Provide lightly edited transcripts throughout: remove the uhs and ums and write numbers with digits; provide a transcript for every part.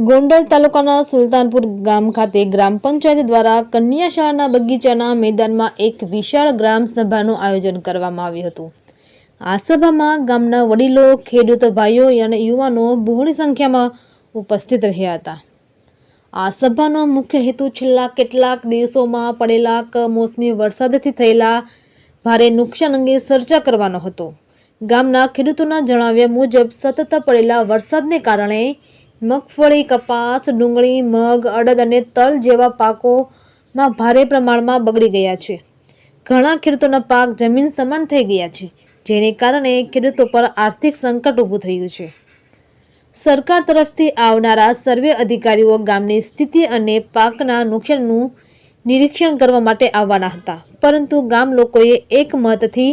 ગોંડલ તાલુકાના સુલતાનપુર ગામ ખાતે ગ્રામ પંચાયત દ્વારા કન્યા શાળાના બગીચાના મેદાનમાં એક વિશાળ ગ્રામ સભાનું આયોજન કરવામાં આવ્યું હતું। આ સભામાં ગામના વડીલો, ખેડૂત ભાઈઓ અને યુવાનો બહોળી સંખ્યામાં ઉપસ્થિત રહ્યા હતા। આ સભાનો મુખ્ય હેતુ છેલ્લા કેટલાક દિવસોમાં પડેલા કમોસમી વરસાદથી થયેલા ભારે નુકસાન અંગે ચર્ચા કરવાનો હતો। ગામના ખેડૂતોના જણાવ્યા મુજબ સતત પડેલા વરસાદને કારણે મગફળી, કપાસ, ડુંગળી, મગ, અડદ અને તલ જેવા પાકોમાં ભારે પ્રમાણમાં બગડી ગયા છે। ઘણા ખેડૂતોના પાક જમીન સમાન થઈ ગયા છે, જેને કારણે ખેડૂતો પર આર્થિક સંકટ ઊભું થયું છે। સરકાર તરફથી આવનારા સર્વે અધિકારીઓ ગામની સ્થિતિ અને પાકના નુકસાનનું નિરીક્ષણ કરવા માટે આવવાના હતા, પરંતુ ગામ લોકોએ એકમતથી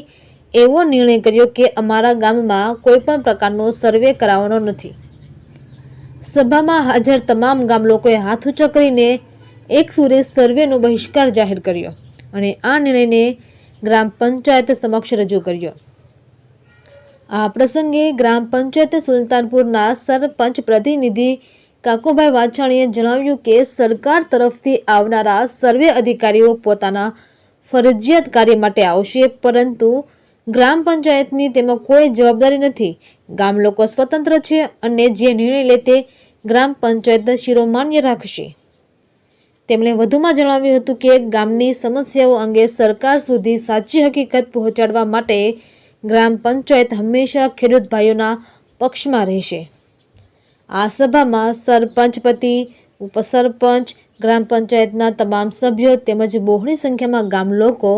એવો નિર્ણય કર્યો કે અમારા ગામમાં કોઈ પણ પ્રકારનો સર્વે કરાવવાનો નથી। સભામાં હાજર તમામ ગામ લોકોએ હાથ ઊંચા કરીને એક સુરે સર્વેનો બહિષ્કાર જાહેર કર્યો અને આ નિર્ણયને ગ્રામ પંચાયત સમક્ષ રજૂ કર્યો। આ પ્રસંગે ગ્રામ પંચાયત સુલતાનપુરના સરપંચ પ્રતિનિધિ કાકુભાઈ વાછાણીએ જણાવ્યું કે સરકાર તરફથી આવનારા સર્વે અધિકારીઓ પોતાના ફરજિયાત કાર્ય માટે આવશે, પરંતુ ગ્રામ પંચાયતની તેમાં કોઈ જવાબદારી નથી। ગામ લોકો સ્વતંત્ર છે અને જે નિર્ણય લે તે ગ્રામ પંચાયત શિરોમાન્ય રાખશે। તેમણે વધુમાં જણાવ્યું હતું કે ગામની સમસ્યાઓ અંગે સરકાર સુધી સાચી હકીકત પહોંચાડવા માટે ગ્રામ પંચાયત હંમેશા ખેડૂત ભાઈઓના પક્ષમાં રહેશે। આ સભામાં સરપંચ પતિ, ઉપસરપંચ, ગ્રામ પંચાયતના તમામ સભ્યો તેમજ બહોળી સંખ્યામાં ગામ લોકો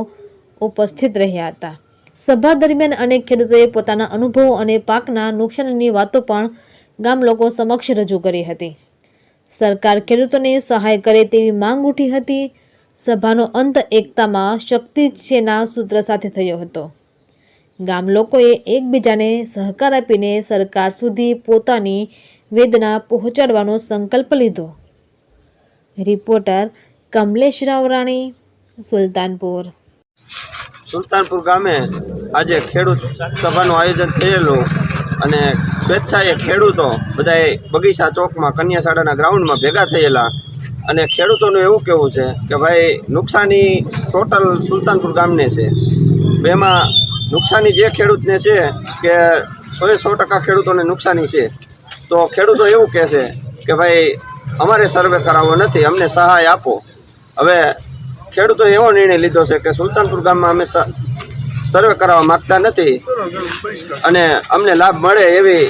ઉપસ્થિત રહ્યા હતા। સભા દરમિયાન અનેક ખેડૂતોએ પોતાના અનુભવો અને પાકના નુકસાનની વાતો પણ ગામ લોકો સમક્ષ રજૂ કરી હતી। સરકાર ખેડૂતોને સહાય કરે તેવી માંગ ઉઠી હતી। સભાનો અંત એકતામાં શક્તિ છેના સૂત્ર સાથે થયો હતો। ગામ લોકોએ એકબીજાને સહકાર આપીને સરકાર સુધી પોતાની વેદના પહોંચાડવાનો સંકલ્પ લીધો। રિપોર્ટર કમલેશ રાવરાણી, સુલતાનપુર। સુલતાનપુર ગામે આજે ખેડૂત સભાનું આયોજન થયેલું અને સ્વેચ્છાએ ખેડૂતો બધાએ બગીચા ચોકમાં કન્યા શાળાના ગ્રાઉન્ડમાં ભેગા થયેલા અને ખેડૂતોનું એવું કહેવું છે કે ભાઈ નુકસાની ટોટલ સુલતાનપુર ગામને છે। એમાં નુકસાની જે ખેડૂતને છે કે 100% ખેડૂતોને નુકસાની છે, તો ખેડૂતો એવું કહે છે કે ભાઈ અમારે સર્વે કરાવવો નથી, અમને સહાય આપો। હવે ખેડૂતોએ એવો નિર્ણય લીધો છે કે સુલતાનપુર ગામમાં અમે સર્વે કરાવવા માગતા નથી અને અમને લાભ મળે એવી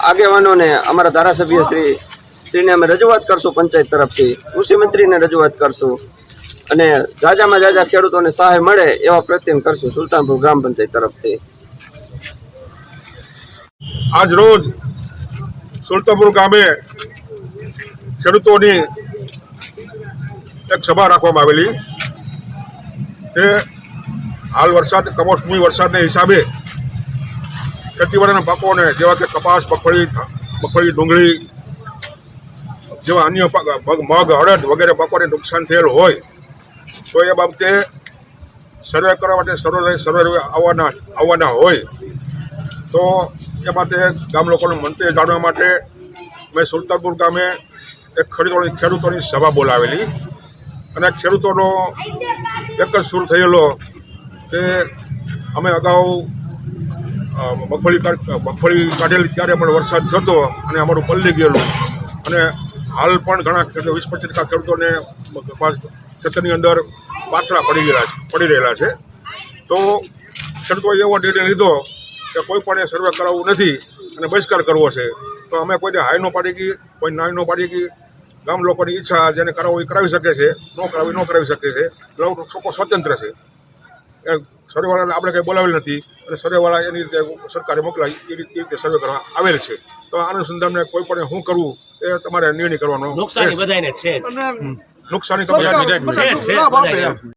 આગેવાનોને અમારા ધારાસભ્ય શ્રીને અમે રજૂઆત કરશું, પંચાયત તરફથી કૃષિ મંત્રીને રજૂઆત કરશું અને જાજામાં જાજા ખેડૂતોને સહાય મળે એવા પ્રયત્ન કરશું સુલતાનપુર ગ્રામ પંચાયત તરફથી। આજ રોજ સુલતાનપુર ગામે ખેડૂતોની એક સભા રાખવામાં આવેલી તે હાલ કમોસમી વરસાદને હિસાબે ખેતીવાડીના પાકોને જેવા કે કપાસ, મગફળી, ડુંગળી જેવા અન્ય મગ, અડદ વગેરે પાકોને નુકસાન થયેલ હોય તો એ બાબતે સર્વે કરવા માટે સર્વે આવવાના હોય તો એ માટે ગામ લોકોનું મંતવ્ય જાણવા માટે મેં સુલતાનપુર ગામે એક ખેડૂતોની સભા બોલાવેલી અને ખેડૂતોનો એક જ સૂર થયેલો કે અમે અગાઉ મગફળી કાઢેલી ત્યારે પણ વરસાદ થતો અને અમારું પલળી ગયેલું અને હાલ પણ ઘણા 20-25% ખેડૂતોને ખેતરની અંદર પાછળા પડી રહેલા છે। તો ખેડૂતોએ એવો નિર્ણય લીધો કે કોઈ પણ એ સર્વે કરાવવું નથી અને બહિષ્કાર કરવો છે। તો અમે કોઈને હાય ન પાડી ગઈ, કોઈ નાય ન પાડી ગઈ। ગામ લોકોની ઈચ્છા જેને કરાવવું એ કરાવી શકે છે, ન કરાવી શકે છે। લોકો સ્વતંત્ર છે, એ સર્વેવાળાને આપણે કંઈ બોલાવેલ નથી અને સર્વેવાળા એની રીતે સરકારે મોકલાય એ રીતે સર્વે કરવા આવેલ છે। તો આના સંદર્ભને કોઈ પણ શું કરવું એ તમારે નિર્ણય કરવાનો। નુકસાની તો બધાને છે, નુકસાની તો બધાને